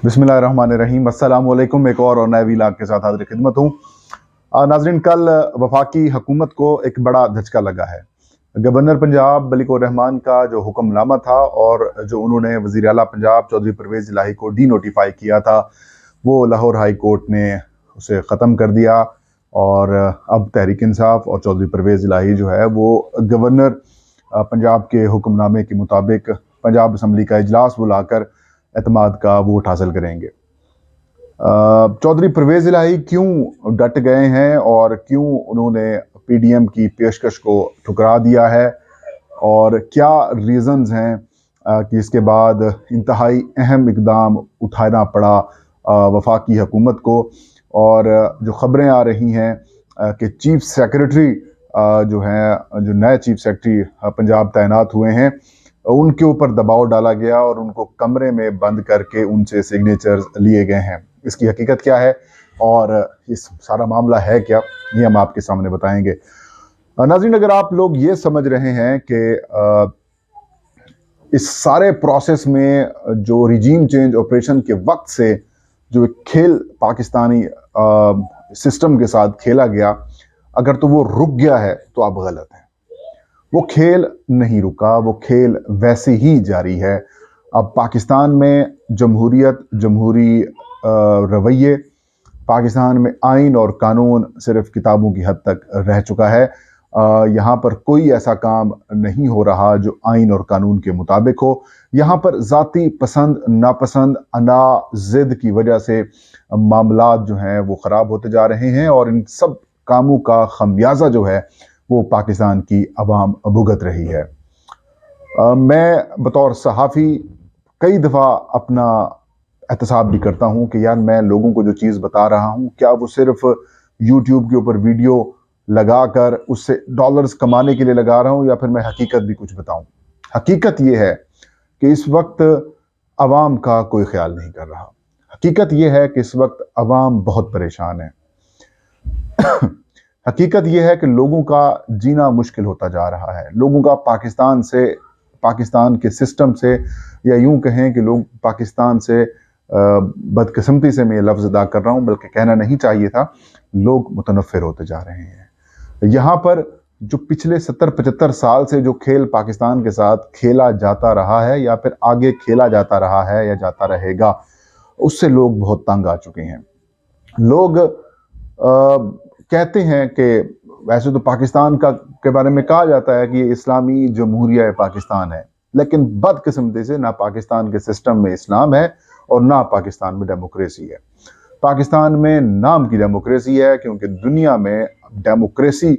बिस्मिल्लाहिर्रहमानिर्रहीम। अस्सलाम वालेकुम। एक और नए व्लॉग के साथ हाजिर खिदमत हूँ। नाजरीन, कल वफाकी हुकूमत को एक बड़ा धचका लगा है। गवर्नर पंजाब मलिक उर रहमान का जो हुक्मनामा था और जो उन्होंने वज़ीर आला पंजाब चौधरी परवेज़ इलाही को डी नोटिफाई किया था, वो लाहौर हाई कोर्ट ने उसे ख़त्म कर दिया। और अब तहरीक इंसाफ और चौधरी परवेज़ इलाही जो है वो गवर्नर पंजाब के हुक्मनामे के मुताबिक पंजाब असम्बली का इजलास बुलाकर एतमाद का वोट हासिल करेंगे। चौधरी परवेज़ इलाही क्यों डट गए हैं और क्यों उन्होंने पीडीएम की पेशकश को ठुकरा दिया है और क्या रीज़न्स हैं कि इसके बाद इंतहाई अहम इकदाम उठाना पड़ा वफाकी हुकूमत को। और जो ख़बरें आ रही हैं कि चीफ सेक्रेटरी जो हैं, जो नए चीफ सेक्रेटरी पंजाब तैनात हुए हैं, उनके ऊपर दबाव डाला गया और उनको कमरे में बंद करके उनसे सिग्नेचर्स लिए गए हैं। इसकी हकीकत क्या है और इस सारा मामला है क्या, ये हम आपके सामने बताएंगे। नाज़रीन, अगर आप लोग ये समझ रहे हैं कि इस सारे प्रोसेस में जो रिजीम चेंज ऑपरेशन के वक्त से जो खेल पाकिस्तानी सिस्टम के साथ खेला गया, अगर तो वो रुक गया है तो आप गलत हैं। वो खेल नहीं रुका, वो खेल वैसे ही जारी है। अब पाकिस्तान में जमहूरियत, जमहूरी रवैये, पाकिस्तान में आइन और कानून सिर्फ किताबों की हद तक रह चुका है। यहाँ पर कोई ऐसा काम नहीं हो रहा जो आइन और कानून के मुताबिक हो। यहाँ पर ज़ाती पसंद नापसंद, अना ज़िद की वजह से मामलात जो हैं वो ख़राब होते जा रहे हैं और इन सब कामों का खमियाजा जो है वो पाकिस्तान की अवाम भुगत रही है। मैं बतौर सहाफ़ी कई दफ़ा अपना एहतसाब भी करता हूँ कि यार, मैं लोगों को जो चीज़ बता रहा हूँ, क्या वो सिर्फ यूट्यूब के ऊपर वीडियो लगाकर उससे डॉलर्स कमाने के लिए लगा रहा हूँ या फिर मैं हकीकत भी कुछ बताऊँ। हकीकत ये है कि इस वक्त अवाम का कोई ख्याल नहीं कर रहा। हकीकत ये है कि इस वक्त अवाम बहुत परेशान है। हकीकत यह है कि लोगों का जीना मुश्किल होता जा रहा है। लोगों का पाकिस्तान से, पाकिस्तान के सिस्टम से, या यूं कहें कि लोग पाकिस्तान से बदकिस्मती से मैं ये लफ्ज़ अदा कर रहा हूं, बल्कि कहना नहीं चाहिए था, लोग मुतनफ़िर होते जा रहे हैं। यहाँ पर जो पिछले 70-75 साल से जो खेल पाकिस्तान के साथ खेला जाता रहा है या फिर आगे खेला जाता रहा है या जाता रहेगा, उससे लोग बहुत तंग आ चुके हैं। लोग कहते हैं कि वैसे तो पाकिस्तान का के बारे में कहा जाता है कि ये इस्लामी जमहूरिया पाकिस्तान है, लेकिन बदकिस्मती से ना पाकिस्तान के सिस्टम में इस्लाम है और ना पाकिस्तान में डेमोक्रेसी है। पाकिस्तान में नाम की डेमोक्रेसी है, क्योंकि दुनिया में डेमोक्रेसी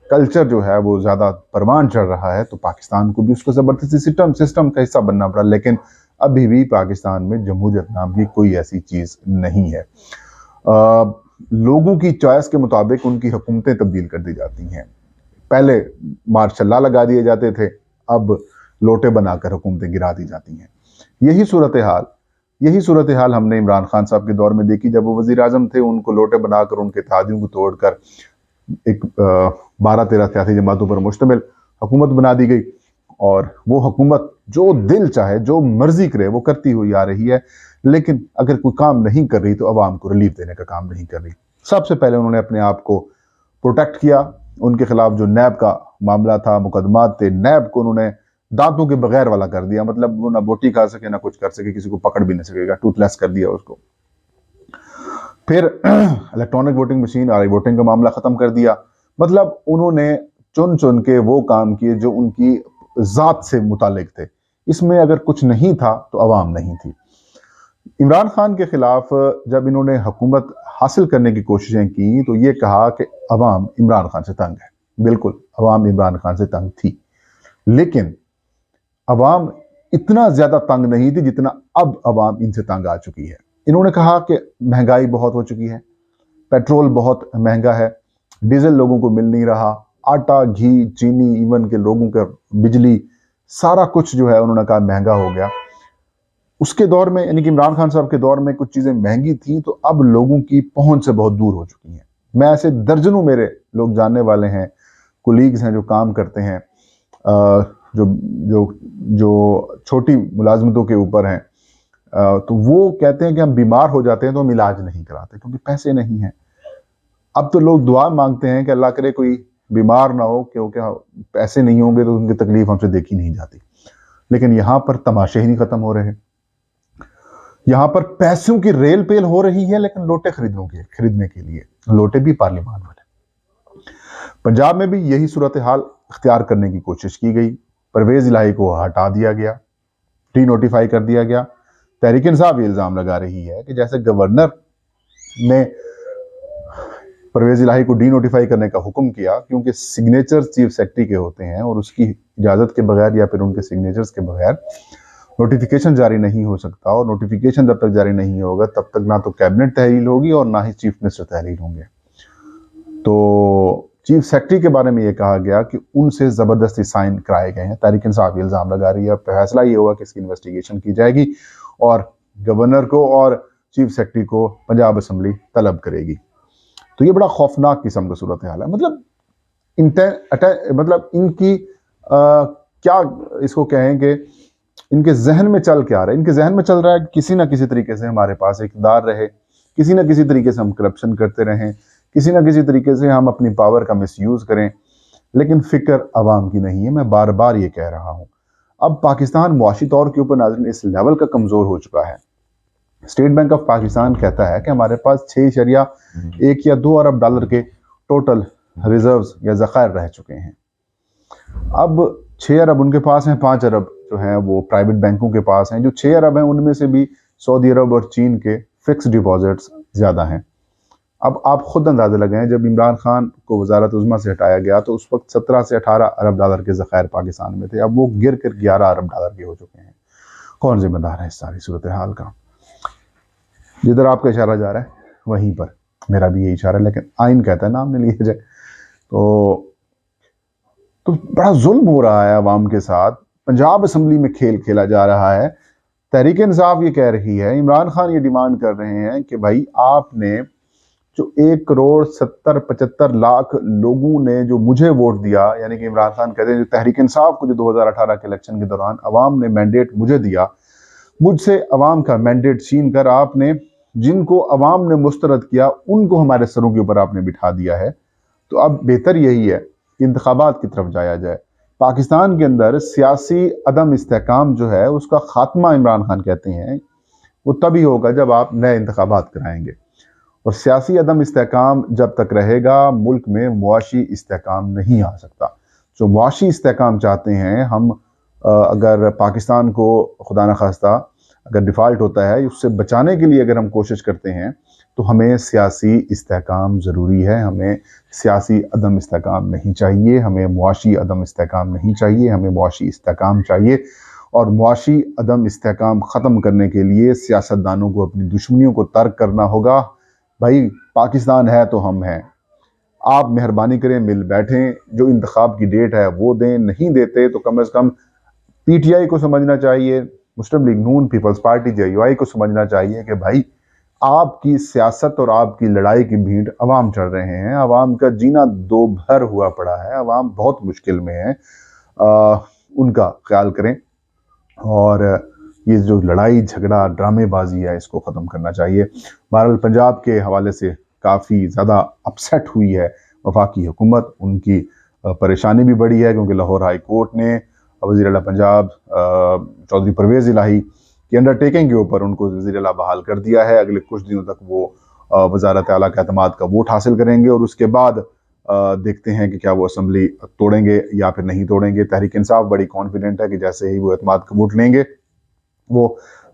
कल्चर जो है वो ज़्यादा परवान चढ़ रहा है, तो पाकिस्तान को भी उसको ज़बरदस्ती सिस्टम का हिस्सा बनना पड़ा। लेकिन अभी भी पाकिस्तान में जमहूरियत नाम की कोई ऐसी चीज़ नहीं है। लोगों की चॉइस के मुताबिक उनकी हुकूमतें तब्दील कर दी जाती हैं। पहले मार्शल लॉ लगा दिए जाते थे, अब लोटे बनाकर हुकूमतें गिरा दी जाती हैं। यही सूरत हाल हमने इमरान खान साहब के दौर में देखी। जब वो वज़ीर आज़म थे, उनको लोटे बनाकर, उनके इत्तेहादियों को तोड़कर एक 12-13 सियासी जमातों पर मुश्तमिल हुकूमत बना दी गई और वो हुकूमत जो दिल चाहे, जो मर्जी करे, वो करती हुई आ रही है। लेकिन अगर कोई काम नहीं कर रही तो अवाम को रिलीफ देने का काम नहीं कर रही। सबसे पहले उन्होंने अपने आप को प्रोटेक्ट किया। उनके खिलाफ जो नैब का मामला था, मुकदमात थे, नैब को उन्होंने दांतों के बगैर वाला कर दिया। मतलब वो ना बोटी खा सके ना कुछ कर सके, किसी को पकड़ भी नहीं सकेगा, टूथलेस कर दिया उसको। फिर इलेक्ट्रॉनिक वोटिंग मशीन और वोटिंग का मामला खत्म कर दिया। मतलब उन्होंने चुन चुन के वो काम किए जो उनकी जात से मुतालिक थे। इसमें अगर कुछ नहीं था तो अवाम नहीं थी। इमरान खान के खिलाफ जब इन्होंने हुकूमत हासिल करने की कोशिशें की तो ये कहा कि अवाम इमरान खान से तंग है। बिल्कुल, अवाम इमरान खान से तंग थी, लेकिन अवाम इतना ज्यादा तंग नहीं थी जितना अब अवाम इनसे तंग आ चुकी है। इन्होंने कहा कि महंगाई बहुत हो चुकी है, पेट्रोल बहुत महंगा है, डीजल लोगों को मिल नहीं रहा, आटा, घी, चीनी, इवन के लोगों का बिजली, सारा कुछ जो है उन्होंने कहा महंगा हो गया। उसके दौर में, यानी कि इमरान खान साहब के दौर में कुछ चीज़ें महंगी थी तो अब लोगों की पहुंच से बहुत दूर हो चुकी हैं। मैं ऐसे दर्जनों मेरे लोग जानने वाले हैं, कोलीग्स हैं जो काम करते हैं, जो जो जो छोटी मुलाजमतों के ऊपर हैं, तो वो कहते हैं कि हम बीमार हो जाते हैं तो हम इलाज नहीं कराते क्योंकि पैसे नहीं हैं। अब तो लोग दुआ मांगते हैं कि अल्लाह करे कोई बीमार ना हो, क्योंकि पैसे नहीं होंगे तो उनकी तकलीफ हमसे देखी नहीं जाती। लेकिन यहाँ पर तमाशे ही नहीं खत्म हो रहे। यहाँ पर पैसों की रेल पेल हो रही है, लेकिन लोटे खरीदने के लिए लोटे भी पार्लियामान वाले। पंजाब में भी यही सूरत हाल अख्तियार करने की कोशिश की गई। परवेज इलाही को हटा दिया गया, डी नोटिफाई कर दिया गया। तहरीक इंसाफ ये इल्जाम लगा रही है कि जैसे गवर्नर ने परवेज इलाही को डी नोटिफाई करने का हुक्म किया, क्योंकि सिग्नेचर चीफ सेक्रेटरी के होते हैं और उसकी इजाजत के बगैर या फिर उनके सिग्नेचर्स के बगैर नोटिफिकेशन जारी नहीं हो सकता, और नोटिफिकेशन जब तक जारी नहीं होगा तब तक ना तो कैबिनेट तहलील होगी और ना ही चीफ मिनिस्टर तहलील होंगे। तो चीफ सेक्रेटरी के बारे में यह कहा गया कि उनसे जबरदस्ती साइन कराए गए हैं। तहरीक इंसाफ इल्जाम लगा रही है। फैसला ये होगा कि इसकी इन्वेस्टिगेशन की जाएगी और गवर्नर को और चीफ सेक्रेटरी को पंजाब असम्बली तलब करेगी। तो ये बड़ा खौफनाक किस्म का सूरत हाल है। मतलब इनकी क्या इसको कहें कि इनके जहन में चल क्या रहा है। इनके जहन में चल रहा है कि किसी ना किसी तरीके से हमारे पास इक़्तिदार रहे, किसी ना किसी तरीके से हम करप्शन करते रहें, किसी ना किसी तरीके से हम अपनी पावर का मिसयूज करें, लेकिन फिक्र अवाम की नहीं है। मैं बार बार ये कह रहा हूँ। अब पाकिस्तान मुआशी तौर के ऊपर नाज़रीन इस लेवल का कमज़ोर हो चुका है। स्टेट बैंक ऑफ पाकिस्तान कहता है कि हमारे पास 6.1 या 2 अरब डॉलर के टोटल रिजर्व्स या ज़खायर रह चुके हैं। अब 6 अरब उनके पास हैं, 5 अरब जो हैं वो प्राइवेट बैंकों के पास हैं। जो 6 अरब हैं उनमें से भी सऊदी अरब और चीन के फिक्स डिपॉजिट्स ज़्यादा हैं। अब आप खुद अंदाज़ा लगाएं, जब इमरान खान को वजारत उज़्मा से हटाया गया तो उस वक्त 17 से 18 अरब डॉलर के ज़खायर पाकिस्तान में थे। अब वो गिर कर 11 अरब डॉलर के हो चुके हैं। कौन जिम्मेदार है इस सारी सूरत हाल का? जिधर आपका इशारा जा रहा है वहीं पर मेरा भी यही इशारा है, लेकिन आइन कहता है नाम नहीं लिया जाए। तो बड़ा जुल्म हो रहा है अवाम के साथ। पंजाब असम्बली में खेल खेला जा रहा है। तहरीक इंसाफ ये कह रही है, इमरान खान ये डिमांड कर रहे हैं कि भाई आपने जो 1,70,75,00,000 लोगों ने जो मुझे वोट दिया, यानी कि इमरान खान कहते हैं जो तहरीक इंसाफ को जो 2018 के इलेक्शन के दौरान अवाम ने मैंडेट मुझे दिया, मुझसे अवाम का मैंडेट छीन कर आपने जिनको अवाम ने मुस्तरद किया उनको हमारे सरों के ऊपर आपने बिठा दिया है। तो अब बेहतर यही है कि इंतखाबात की तरफ जाया जाए। पाकिस्तान के अंदर सियासी अदम इस्तेहकाम जो है उसका खात्मा इमरान खान कहते हैं वो तभी होगा जब आप नए इंतखाबात कराएंगे, और सियासी अदम इस्तेहकाम जब तक रहेगा मुल्क में मुआशी इस्तेहकाम नहीं आ सकता। जो मुआशी इस्तेहकाम चाहते हैं हम, अगर पाकिस्तान को खुदा न खास्ता अगर डिफ़ाल्ट होता है उससे बचाने के लिए अगर हम कोशिश करते हैं तो हमें सियासी इस्तेहकाम ज़रूरी है। हमें सियासी अदम इस्तेहकाम नहीं चाहिए, हमें मुआशी अदम इस्तेहकाम नहीं चाहिए, हमें मुआशी इस्तेहकाम चाहिए। और मुआशी अदम इस्तेहकाम ख़त्म करने के लिए सियासतदानों को अपनी दुश्मनियों को तर्क करना होगा। भाई पाकिस्तान है तो हम हैं, आप मेहरबानी करें मिल बैठें, जो इंतखाब की डेट है वो दें, नहीं देते तो कम से कम पीटीआई को समझना चाहिए, मुस्लिम लीग नून, पीपल्स पार्टी जेयूआई को समझना चाहिए कि भाई आपकी सियासत और आपकी लड़ाई की भीड़ अवाम चढ़ रहे हैं। अवाम का जीना दो भर हुआ पड़ा है, अवाम बहुत मुश्किल में है। उनका ख्याल करें और ये जो लड़ाई झगड़ा ड्रामेबाजी है इसको ख़त्म करना चाहिए। बहरहाल पंजाब के हवाले से काफ़ी ज़्यादा अपसेट हुई है वफाकी हुकूमत। उनकी परेशानी भी बढ़ी है क्योंकि लाहौर हाई कोर्ट ने वज़ीर आला पंजाब चौधरी परवेज़ इलाही की अंडरटेकिंग के ऊपर उनको वज़ीर आला बहाल कर दिया है। अगले कुछ दिनों तक वो वज़ारत आला के एतमाद का वोट हासिल करेंगे और उसके बाद देखते हैं कि क्या वो असम्बली तोड़ेंगे या फिर नहीं तोड़ेंगे। तहरीक इंसाफ बड़ी कॉन्फिडेंट है कि जैसे ही वो एतमाद का वोट लेंगे वो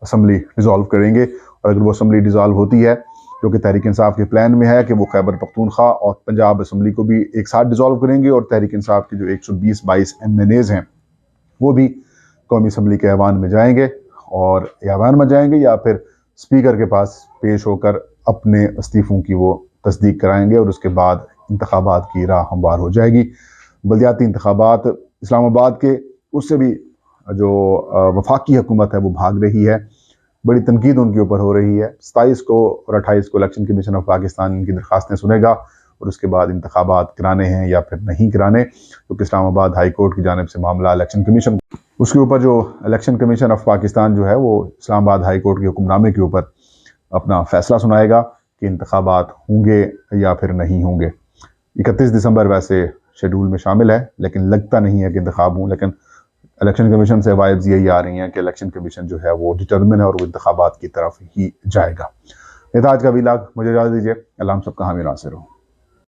असम्बली डिज़ोल्व करेंगे, और अगर वो असम्बली डिज़ोल्व होती है जो कि तहरीक इंसाफ के प्लान में है कि वो खैबर पख्तूनख्वा और पंजाब असम्बली को भी एक साथ डिज़ोल्व करेंगे, और तहरीक इंसाफ के जो 120-22 MNAs हैं वो भी कौमी असम्बली के ऐवान में जाएंगे, और ऐवान में जाएंगे या फिर स्पीकर के पास पेश होकर अपने इस्तीफ़ों की वो तस्दीक कराएंगे, और उसके बाद इंतखाबात की राह हमवार हो जाएगी। बल्दियाती इंतखाबात इस्लामाबाद के, उससे भी जो वफाकी हुकूमत है वो भाग रही है। बड़ी तनकीद उनके ऊपर हो रही है। 27 को और 28 को इलेक्शन कमीशन ऑफ पाकिस्तान इनकी दरखास्तें सुनेगा, और उसके बाद इंतखाबात कराने हैं या फिर नहीं कराने, क्योंकि इस्लामाबाद हाई कोर्ट की जानिब से मामला इलेक्शन कमीशन, उसके ऊपर जो इलेक्शन कमीशन ऑफ पाकिस्तान जो है वो इस्लामाबाद हाई कोर्ट के हुक्मनामे के ऊपर अपना फैसला सुनाएगा कि इंतखाबात होंगे या फिर नहीं होंगे। 31 दिसंबर वैसे शेड्यूल में शामिल है, लेकिन लगता नहीं है कि इंतखाब हों। लेकिन इलेक्शन कमीशन से वाइब्स यही आ रही हैं कि इलेक्शन कमीशन जो है वो डिटर्मिन है और वो इंतखाबात की तरफ ही जाएगा। ये था आज का व्लॉग, मुझे इजाज़त दीजिए। अल्लाह हम सबका हामी नासिर हो।